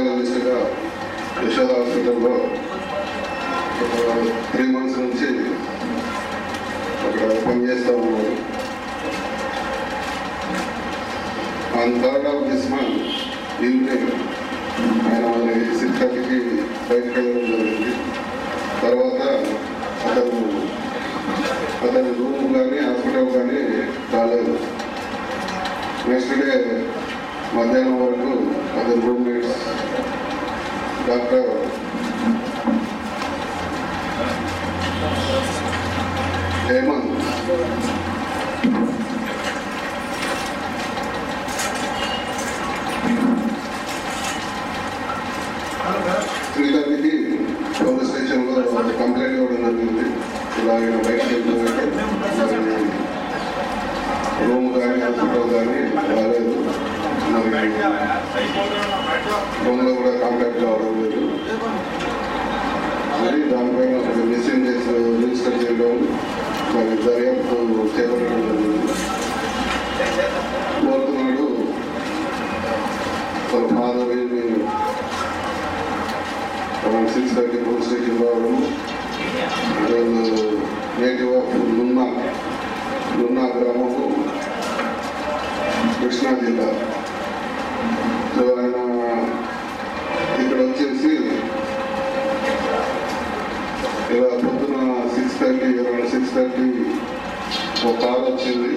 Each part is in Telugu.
కార్డియాలజిస్ట్గా యశోద హాస్పిటల్లో 3 months నుంచి అక్కడ పనిచేస్తూ ఉన్నారు. On 3rd of this month evening ఆయన మరి 6:30కి బయటకు వెళ్ళడం జరిగింది. తర్వాత అతని రూమ్ కానీ హాస్పిటల్ కానీ రాలేదు. నెక్స్ట్ డే మధ్యాహ్నం వరకు అతని రూమ్మేట్స్ డాక్టర్ హేమంత్ శ్రీధర్కి పోలీస్ స్టేషన్లో కంప్లైంట్ ఇవ్వడం జరిగింది. ఇలాగ బయటకు వెళ్తుందంటే రూమ్ కానీ హాస్పిటల్ కానీ రాలేదు, మరి రూమ్లో కూడా కాంటాక్ట్ కావడం లేదు. మరి దానిపైన మిస్సింగ్ చేసి రిజిస్టర్ చేయడం, మరి దర్యాప్తు చేపట్టడం జరిగింది. కోరుతున్నాడు వాళ్ళ ఫాదర్ 6:30 పోలీస్ స్టేషన్ రావడం. నేటివ్ ఆఫ్ లున్నా గ్రామము, కృష్ణా జిల్లా. సో ఆయన ఇక్కడ వచ్చేసి ఇలా పొద్దున 6:30 ఒక కాల్ వచ్చింది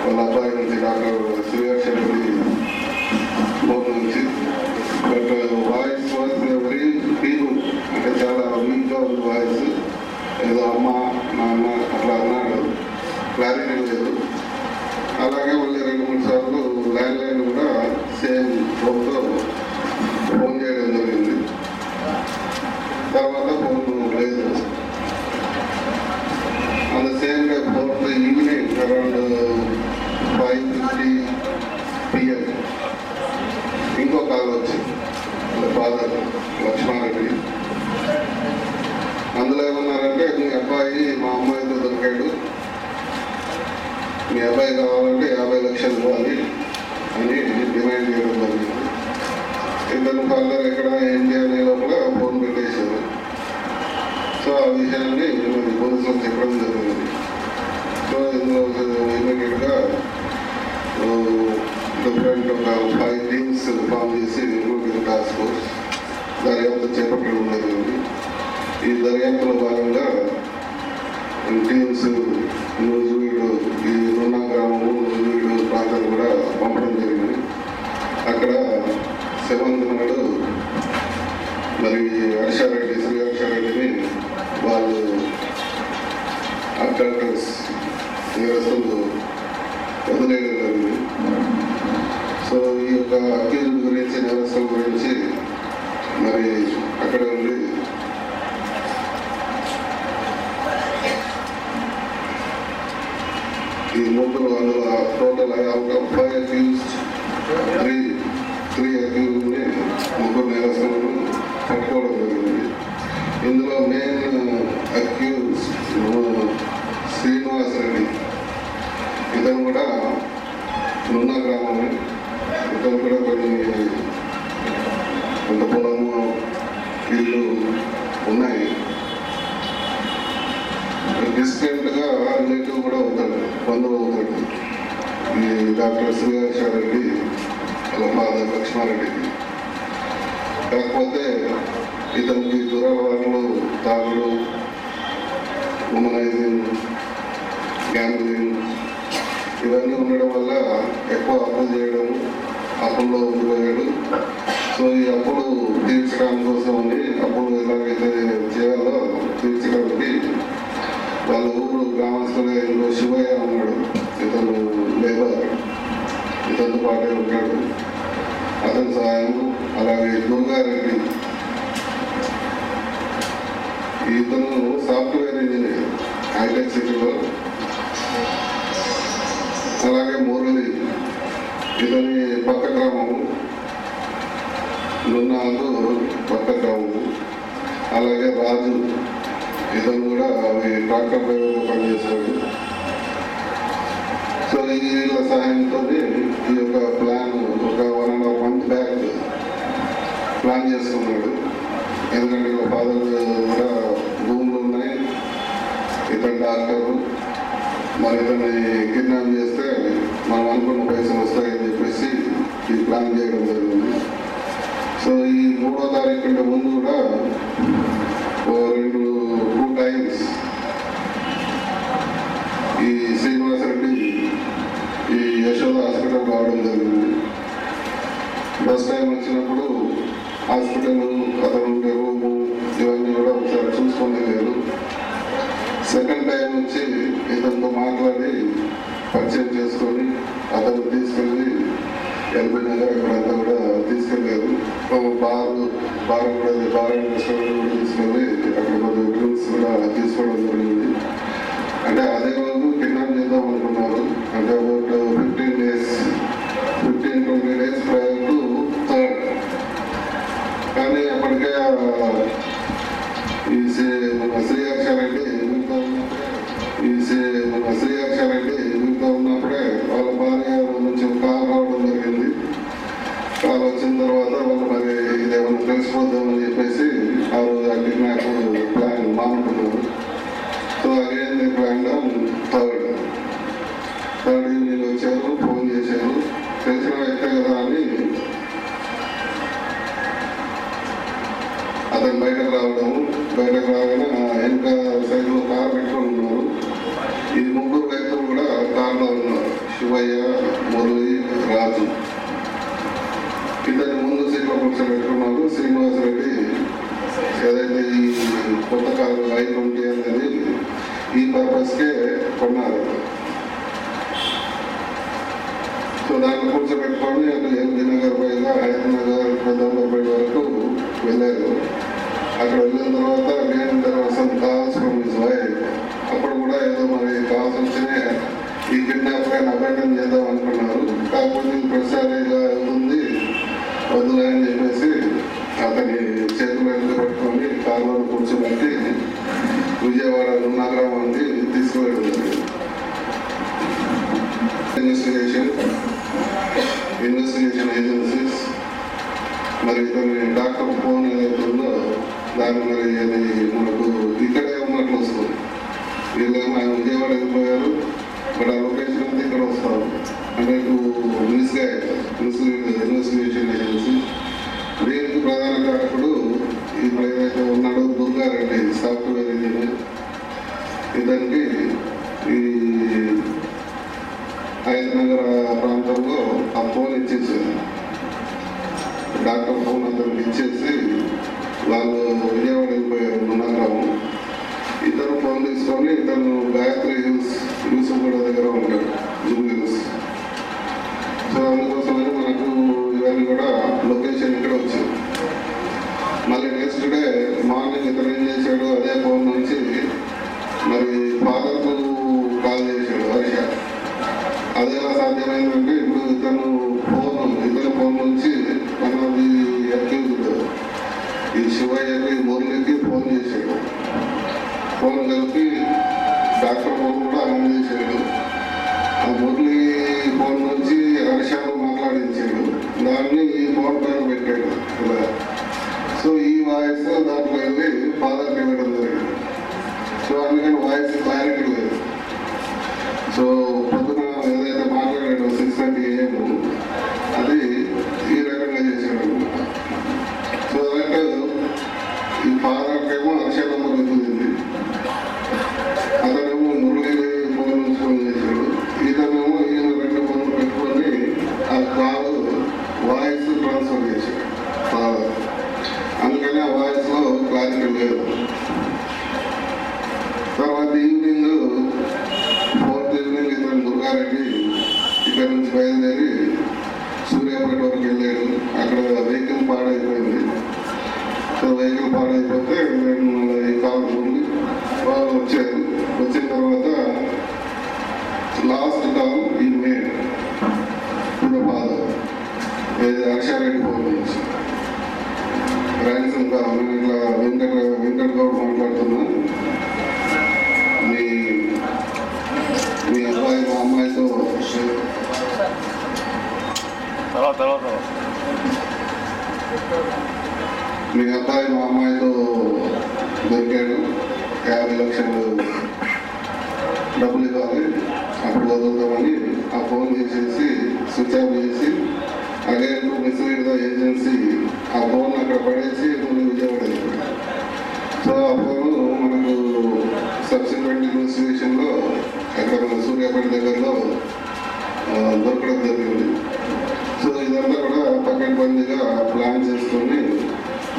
వాళ్ళ అబ్బాయి నుంచి, డాక్టర్ శ్రీహర్ష రెడ్డి ఫోన్ నుంచి. But voice was very people, అంటే చాలా వీక్గా ఉంది వాయిస్. ఏదో అమ్మ నాన్న అట్లా అన్నాడు, క్లారిటీ లేదు. అలాగే మళ్ళీ 2-3 సార్లు ల్యాండ్ లైన్ కూడా సేమ్ ఫోన్తో ఫోన్ చేయడం జరిగింది. తర్వాత ఫోన్ లేదు. On the same day 4th evening around 5:50 PM ఇంకో కాల్ వచ్చింది వాళ్ళ ఫాదర్ లక్ష్మారెడ్డి. అందులో ఏమన్నారంటే, మీ అబ్బాయి మా అమ్మాయితో దొరికాడు, మీ అబ్బాయి కావాలంటే 50 లక్షలు ఇవ్వాలి అని డిమాండ్ చేయడం జరిగింది. ఇతను ఫాదర్ ఎక్కడ ఏంటి అనే లోపల ఫోన్ పెట్టేశారు. సో ఆ విషయాన్ని పోలీసులకు చెప్పడం జరిగింది. సో ఇందులో ఇమీడియట్గా డిఫరెంట్ ఒక 5 టీమ్స్ ఫామ్ చేసి ఇంక్లూడింగ్ టాస్క్ ఫోర్స్ దర్యాప్తు చేపట్టడం జరిగింది. ఈ దర్యాప్తులో భాగంగా టీమ్స్ నూజివీడు, ఈ లున్నా గ్రామము, నూజివీడు ప్రాంతాలు కూడా పంపడం జరిగింది. అక్కడ 7th నాడు మరి హర్షారెడ్డి, శ్రీ హర్షారెడ్డిని వాళ్ళు అటెండర్స్ నేరస్తులు వదిలేయడం జరిగింది. సో ఈ యొక్క అక్యూజ్డ్ గురించి, నేరస్తుల గురించి మరి అక్కడ ఉండి ఈ ముగ్గురు, అందులో టోటల్ 5 అక్యూజ్డ్, 3 అక్యూజ్డ్ని, 3 నేరస్తులను పట్టుకోవడం జరిగింది. ఇందులో మెయిన్ అక్యూజ్ శ్రీనివాస్ రెడ్డి, ఇతను కూడా లున్నా గ్రామమే. ఇతను కూడా కొంత పొలము, ఇల్లు ఉన్నాయి. డిస్టెంట్గా రిలేటివ్ కూడా అవుతాడు, బంధువు అవుతాడు ఈ డాక్టర్ శ్రీహర్ష రెడ్డి వాళ్ళ ఫాదర్ లక్ష్మారెడ్డికి. కాకపోతే ఇతనికి దురలవాట్లు, తాగుడు, ఉమనైజింగ్, గ్యాంబ్లింగ్ ఇవన్నీ ఉండడం వల్ల ఎక్కువ అప్పులు చేయడం, అప్పుల్లో ఉండిపోయాడు. సో ఈ అప్పులు తీర్చడానికి కోసం అని, అప్పులు ఎలాగైతే చేయాలో తీర్చడానికి వాళ్ళ ఊరు గ్రామస్తులే ఇంకో శివయ్య ఉన్నాడు, ఇతను లేబర్, ఇతను పాటే ఉంటాడు, అతని సహాయం. అలాగే దుర్గారెడ్డి, ఇతను సాఫ్ట్వేర్ ఇంజనీర్ హైటెక్ సిటీలో. అలాగే మురళి, ఇతని పక్క గ్రామము, లున్నాకు పక్క గ్రామము. అలాగే రాజు, ఇతను కూడా ట్రాక్టర్ డ్రైవర్గా పనిచేస్తాడు. సో వీళ్ళ సహాయంతో ఈ యొక్క ప్లాన్ ఒక 1.5 month బ్యాక్ ఎందుకంటే మా ఫాదర్ కూడా భూములు ఉన్నాయి, ఇతను డాక్టరు, మరి ఇతన్ని కిడ్నాప్ చేస్తే మనం అనుకున్న పైసలు వస్తాయని చెప్పేసి ఈ ప్లాన్ చేయడం జరిగింది. సో ఈ 3వ తారీఖు కంటే ముందు కూడా 2 టైమ్స్ ఈ శ్రీనివాసరెడ్డి ఈ యశోద హాస్పిటల్ రావడం జరిగింది. ఫస్ట్ టైం వచ్చినప్పుడు హాస్పిటల్ అతను ఉండే రూము ఇవన్నీ కూడా ఒకసారి చూసుకునే లేదు. సెకండ్ టైం వచ్చి ఇతనితో మాట్లాడి పరిచయం చేసుకొని అతను తీసుకెళ్ళి ఎల్బీ నగర్ అక్కడంతా కూడా తీసుకెళ్ళారు. బార్ కూడా బార్ అండ్ రెస్టారెంట్ కూడా తీసుకెళ్ళి అక్కడ కొద్దిగా డ్రింక్స్ కూడా తీసుకోవడం జరిగింది. అంటే అదే రోజు కిడ్నాప్ చేద్దాం అనుకున్నారు. అంటే about 15-20 days prior to 3rd. కానీ అప్పటికే ఈ శ్రీహర్షారెడ్డి వీటితో ఉన్నప్పుడే వాళ్ళ భార్య నుంచి కాల్ రావడం జరిగింది. కాల్ వచ్చిన తర్వాత వాళ్ళు మరి ఇదేమన్నా తెలిసిపోద్దామని చెప్పేసి ఆ రోజు ఆ కిడ్నాప్ ప్లాన్ మానుకున్నారు. So again the plan on 3rd evening వచ్చారు, ఫోన్ చేశారు. తెలిసిన వ్యక్తే కదా అని అతను బయటకు రాగానే వెనక సైడ్లో కారు పెట్టుకొని ఉన్నారు. ఈ 3 వ్యక్తులు కూడా కారులో ఉన్నారు, శివయ్య, మురళి, రాజు. ఇతని ముందు సీట్లో కూర్చోబెట్టుకున్నారు. శ్రీనివాసరెడ్డి ఏదైతే ఈ కొత్త కారు I-20 అనేది ఈ పర్పస్కే కొన్నారు. సో దాన్ని కూర్చోబెట్టుకొని అటు ఎల్బీ నగర్ పైగా హైదరాబాద్ పెద్దపల్లి వరకు వెళ్ళారు. అక్కడ వెళ్ళిన తర్వాత some calls from his wife. అప్పుడు కూడా ఏదో మరి కాల్స్ వచ్చినాయి, ఈ కిడ్నాప్ అబెండన్ చేద్దాం అనుకున్నారు. కాకపోతే ప్రతిసారిగా వెళ్తుంది వద్దులే అని చెప్పేసి అతని చేతులు వెనుక పట్టుకొని కారులో కూర్చోబెట్టి విజయవాడ నగరాన్ని తీసుకువెళ్ళడం. ఇన్వెస్టిగేషన్ ఏజెన్సీస్ మరి ఇతని డాక్టర్ ఫోన్ ఏదైతే ఉందో దాన్ని మరి అది మనకు ఇక్కడే ఉన్నట్లు వస్తుంది. వీళ్ళేమో ఆయన విజయవాడ వెళ్ళిపోయారు, బట్ ఆ లొకేషన్ అంతా ఇక్కడ వస్తారు. అంటే ఇన్వెస్టిగేషన్ ఏజెన్సీ దీనికి ప్రధాన కారకుడు ఇప్పుడు ఏదైతే ఉన్నాడో దుర్గారెడ్డి, సాఫ్ట్వేర్ ఇంజనీర్. ఇతనికి ఈ హైదరాబాద్ ప్రాంతంలో ఆ ఫోన్ ఇచ్చేసారు. డాక్టర్ ఫోన్ అతనికి ఇచ్చేసి వాళ్ళు విజయవాడ వెళ్ళిపోయారు నగరం. ఇతను ఫోన్ తీసుకొని ఇతను గాయత్రి హిల్స్ యూసుఫ్గూడ దగ్గర ఉంటాడు, జూబ్లీ హిల్స్. సో అందుకోసమని మనకు ఇవన్నీ కూడా లొకేషన్ ఇక్కడ వచ్చింది. మళ్ళీ నెక్స్ట్ డే మార్నింగ్ ఇతను ఏం చేశాడు, అదే ఫోన్ నుంచి మరి ఫాదర్కు కాల్ చేశాడు హర్ష. అది ఎలా సాధ్యమైందంటే ఇప్పుడు ఇతని ఫోన్ నుంచి మనది అక్యూజ్డ్ ఈ శివయ్యకి, మురళికి ఫోన్ చేశాడు. ఫోన్ కలిపి డాక్టర్ ఫోన్ కూడా ఆన్ చేశాడు. ఆ మురళి ఫోన్ నుంచి హర్షను మాట్లాడించాడు, దాన్ని ఈ ఫోన్ పైన పెట్టాడు ఇలా. సో ఈ వాయిస్ దాంట్లో వెళ్ళి ఫాదర్కి వెళ్ళడం జరిగింది. సో అందుకని వాయిస్ క్లారిటీ లేదు. సో పొద్దున ఏదైతే మాట్లాడాడు 6:30 AM అది ఈ రకంగా చేశాడు. సో అంటే ఈ ఫాదర్కేమో హర్ష నంబర్ వెతుకుంది, అతనేమో మురళి ఫోన్ నుంచి ఫోన్ చేశాడు. ఇతనేమో ఈయన 2 ఫోన్లు పెట్టుకొని ఆ కాల్ వాయిస్ ట్రాన్స్ఫర్ చేశాడు ఫాదర్. అందుకని ఆ వాయిస్లో క్లారిటీ లేదు. తర్వాత ఈవినింగ్ 4th ఈవినింగ్ ఇతను దుర్గారెడ్డి ఇక్కడ నుంచి బయలుదేరి సూర్యాపేట వరకు వెళ్ళాడు. అక్కడ వెహికల్ పాడైపోయింది. సో వెహికల్ పాడైపోతే ఈ కాల్ ఉంది, వాళ్ళు వచ్చారు. వచ్చిన తర్వాత లాస్ట్ కాల్ ఈ made to the father, Harsha Reddy phone నుంచి ర్యాన్సమ్ కాల్. నేను ఇట్లా వెంకట్ గౌడ్ మాట్లాడుతున్నా, మీ అబ్బాయి మా అమ్మాయితో మీ అబ్బాయి మా అమ్మాయితో 10 లక్షలు డబ్బులు ఇవ్వాలి, అప్పుడు వదులుతామని ఆ ఫోన్ చేసేసి స్విచ్ ఆఫ్ చేసి again to mislead the agency ఆ ఫోన్ అక్కడ పడేసి విజయవాడ వెళ్ళిపోయాడు. సో ఆ ఫోన్ మనకు సబ్సిక్వెంట్ ఇన్వెస్టిగేషన్లో అక్కడ మన సూర్యాపేట దగ్గరలో దొరకడం జరిగింది. సో ఇదంతా కూడా పకడ్బందీగా ప్లాన్ చేసుకొని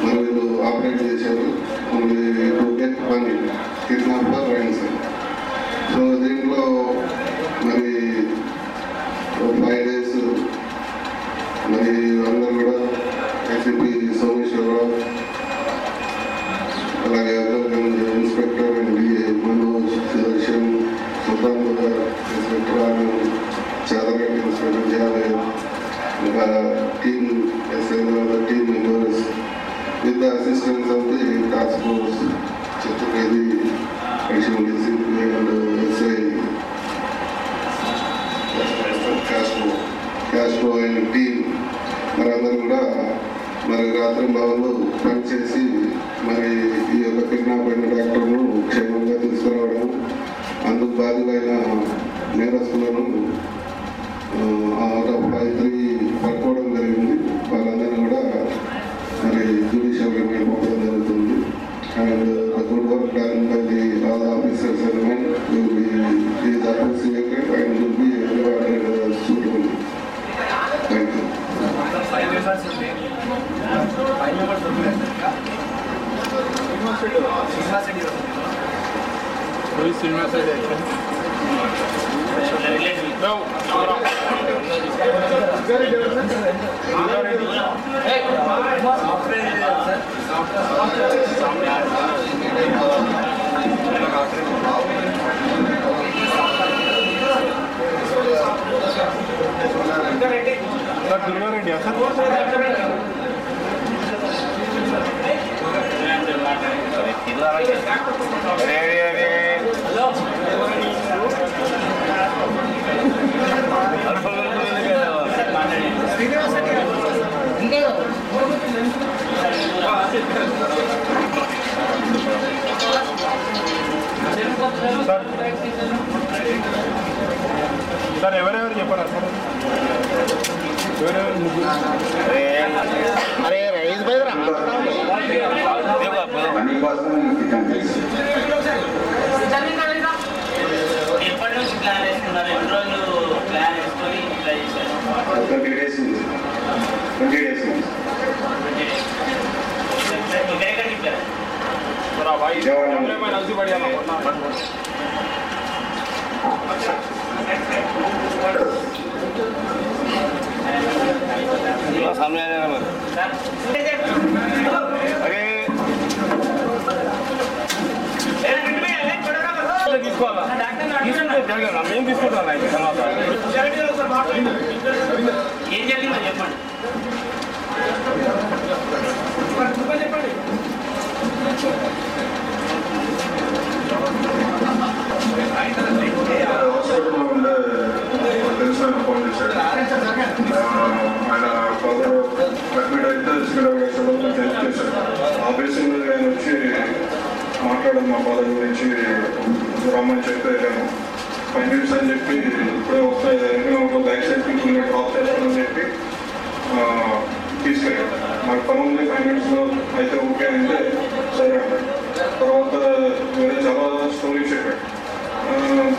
మరి వీళ్ళు ఆపరేట్ చేశారు. Only to get money, kidnap for ransom. So దీంట్లో మరి 5 days మరి అందరూ కూడా ఎస్పీ సోమేశ్వరరావు, అలాగే ఇన్స్పెక్టర్ అండ్ మనోజ్, సుదర్శన్, సుల్తాన్ గారు, ఇన్స్పెక్టర్ ఆనంద్, చాదగడ్డి ఇన్స్పెక్టర్ జావేద్, ఇంకా team team members with the assistance of the task force, Chaturvedi, additional DCP and SI, Castro and team, మనందరూ కూడా మరి రాత్రి భావంలో పనిచేసి మరి ఈ యొక్క కిడ్నాప్ అయిన డాక్టర్ను క్షేమంగా తీసుకురావడం, అందుకు బాధ్యులైన నేరస్తులను అవుట్ ఆఫ్ 5-3 పట్టుకోవడం జరిగింది. వాళ్ళందరినీ కూడా మరి జ్యుడిషియల్ రిమాండ్ పంపడం జరుగుతుంది. And good work done by the all officers and men is appreciated and will be rewarded suitable. Thank you. Sir ఎవరెవరు చెప్పరా సార్? అరే రైస్ బయదరా ఎప్పటి నుంచి ప్లాన్ వేసుకున్నారు? ఎన్ని రోజులు ప్లాన్ వేసుకొని ట్రై చేశారు? 20 days. सामने आ जाना మేము తీసుకుంటాం ఏం జరిగిందో చెప్పండి. హాస్పిటల్లో ఉండే తెలిసిన ఫోన్ చేశాడు. ఆయన ఫాదర్ అడ్మిట్ అయితే హెల్ప్ చేశాడు. ఆ బేసిస్ మీద ఆయన వచ్చి మాట్లాడాను మా ఫాదర్ గురించి, రమ్మని చెప్పి వెళ్ళాను. 5 minutes అని చెప్పి ఇప్పుడే వస్తాయి బ్యాక్ సైడ్ పీపుల్ డ్రాప్ చేస్తానని చెప్పి తీసుకెళ్ళాడు. నాకు పని ఉంది 5 minutesలో అయితే ఓకే అంటే సరే అన్నాడు. తర్వాత వేరే చాలా స్టోరీ చెప్పాడు.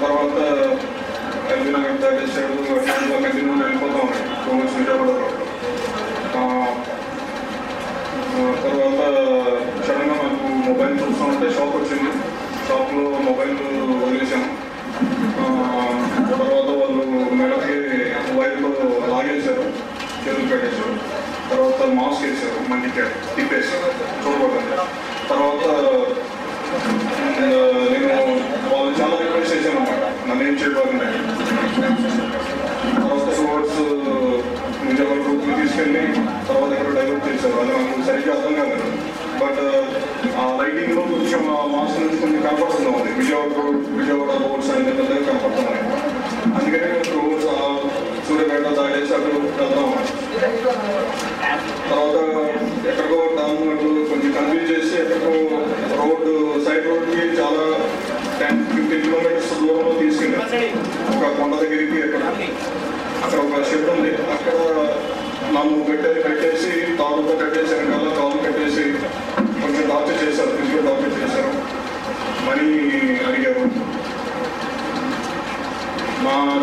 తర్వాత ఎల్బీనగర్ దాటేసాడు, కంటిన్యూ వెళ్ళిపోతా ఉన్నాడు 2 months విజయవాడలో. తర్వాత సడన్గా నాకు మొబైల్ చూస్తూ ఉంటే షాప్ వచ్చింది. షాప్లో మొబైల్ వదిలేసాను. తర్వాత వాళ్ళు మెడకి వైర్తో లాగేశారు, చేతులు పెట్టేశారు. తర్వాత మాస్క్ వేసారు, మంచిగా తిప్పేసి చూడకూడదు. తర్వాత నేను వాళ్ళు చాలా రిక్వెస్ట్ చేశాను అన్నమాట, నన్ను ఏం చేయబోతుంది. తర్వాత టువర్డ్స్ విజయవాడ రూట్కి తీసుకెళ్ళి తర్వాత ఇక్కడ డైవర్ట్ చేశారు. అది నాకు సరిగ్గా అర్థం కాలేదు. బట్ ఆ లైటింగ్లో కొంచెం ఆ మాస్క్ నుంచి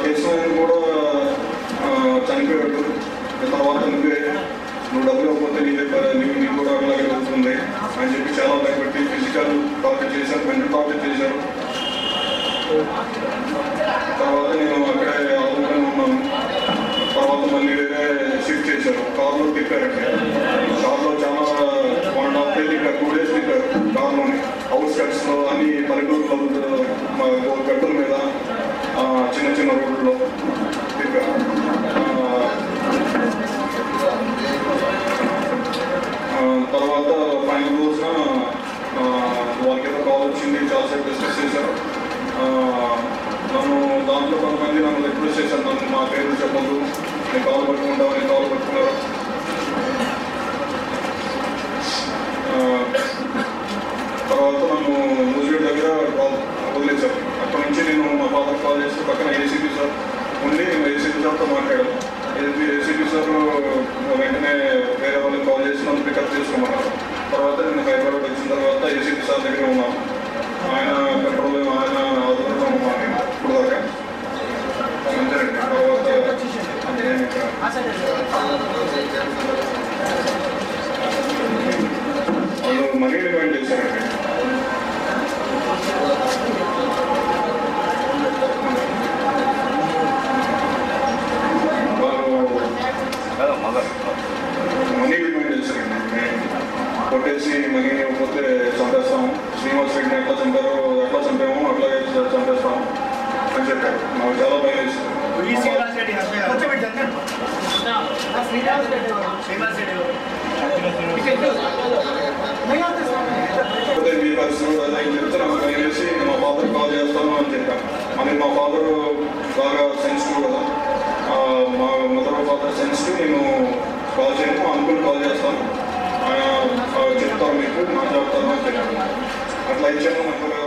చేసిన ఆయన కూడా చనిపోయాడు. తర్వాత నువ్వు డబ్బులు ఇవ్వకపోతే నీకు కూడా అలాగే అవుతుంది అని చెప్పి చాలా భయపెట్టి ఫిజికల్ టార్చర్ చేశారు, మెంటల్ టార్చర్ చేశారు. తర్వాత నేను అక్కడే ఆలోచన ఉన్నాను. తర్వాత మళ్ళీ వేరే షిఫ్ట్ చేశారు. కార్లో తిప్పారండి. కార్లో చాలా 1.5 days తిప్పారు, 2 days తిప్పారు కార్లోని. అవుట్స్కట్స్లో అన్ని పల్లెటూరులో గట్టుల మీద చిన్న చిన్న రోడ్లలో తిప్పారు. తర్వాత ఫైనల్ రోజున వాళ్ళకి ఏదో కాల్ వచ్చింది, చాలాసేపు డిస్కస్ చేశారు. నన్ను దాంట్లో కొంతమంది నన్ను రిక్వెస్ట్ చేశాను, నన్ను మా పేరు చెప్పదు, నేను కాల్ పట్టుకుంటామని కాల్ పట్టుకున్నారు. తర్వాత నన్ను మూజిగడ్ దగ్గర వదిలేశారు. అక్కడి నుంచి నేను మా ఫాదర్ కాల్ చేస్తే పక్కన ఏసీపీ సార్ ఉండి నేను ఏసీపీ సార్తో మాట్లాడాను. ఏసీపీ సార్ వెంటనే వేరే వాళ్ళకి కాల్ చేసి నన్ను పికప్ చేసుకోమన్నారు. తర్వాత నేను హైదరాబాద్ వచ్చిన తర్వాత ఏసీపీ సార్ దగ్గర ఉన్నాను. ఆయన కంట్రోల్ ఆయన ఆధ్వర్యంలో ఉన్నాను ఇప్పుడు దాకా. అంతేనండి. తర్వాత వాళ్ళు మనీ డిమాండ్ చేశారండి. మనీ డిమాండ్ చేశారండి. కొట్టేసి మనీ ఇవ్వకపోతే చంపేస్తాము, శ్రీనివాస్ రెడ్డిని ఎట్లా చంపామో అట్లాగే చంపేస్తాము అని చెప్పారు. నాకు చాలా భయం వేసింది. మీ పరిస్థితులు అదే చెప్తే నాకు భయం వేసి మా ఫాదర్ కాల్ చేస్తాను అని చెప్పాను. అని మా ఫాదర్ బాగా సెన్సిటివ్ కదా, మా మదర్ ఫాదర్ సెన్సిటివ్. నేను కాల్ చేయను, మా అంకుల్ కాల్ చేస్తాను, ఆయన చెప్తారు మీకు మాట్లాడతాను అని చెప్పాను. అట్లా ఇచ్చాను. నాకు